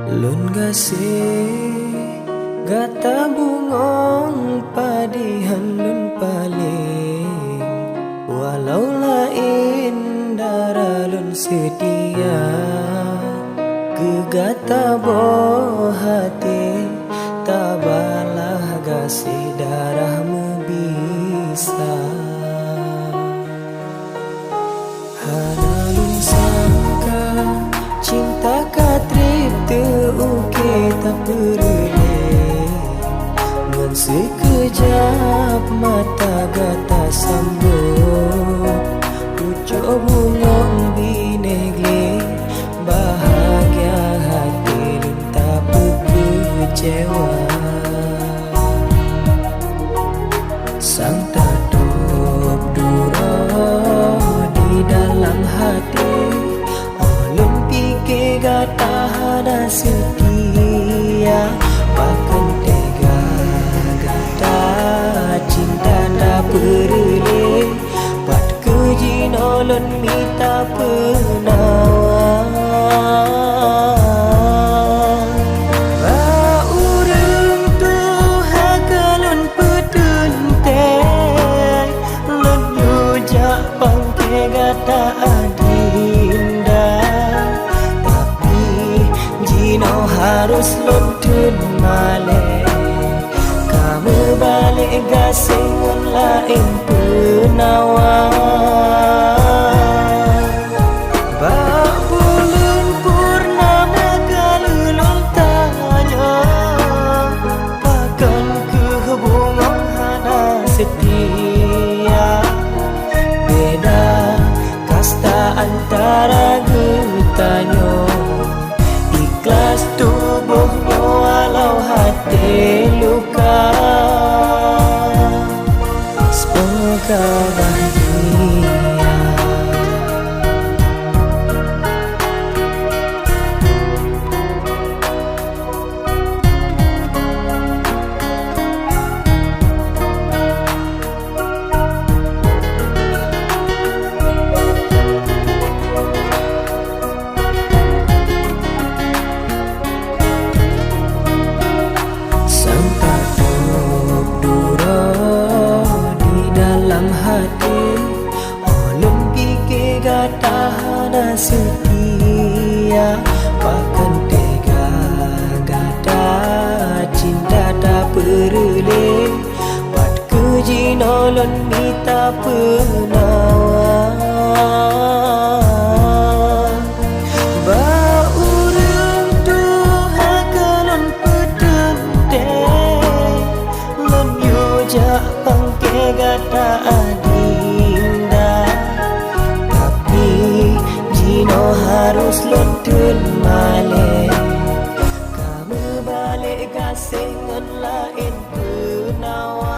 Lun gase gata bungong padihan lun paling, walau lain darah lun setia ke gata boh hati, tabalah gase darahmu bisa. Hana lun sangka cinta katrip uke tak berleh, ngan sekejap mata gata sambut pucuk bungong binegle, bahagia hati lun tak kecewa. Sang tatop duro di dalam hati, oleh pikir gata hana setia, bahkan tega gata cinta tak berleh, pat kejin olon minta penawar. Gata adinda, tapi jino harus lontun male, kamu balik gasengon lain penawar. Bak bulan purnama galulun tanya, pakan kehubungan hana setia, beda kasta antara getanyo, ikhlas tubuhnya walau hati luka. Semoga bahagia. Hati oleh pikir gata hana setia, bahkan tega gata cinta tak berleh, pat kejin olon minta penawar.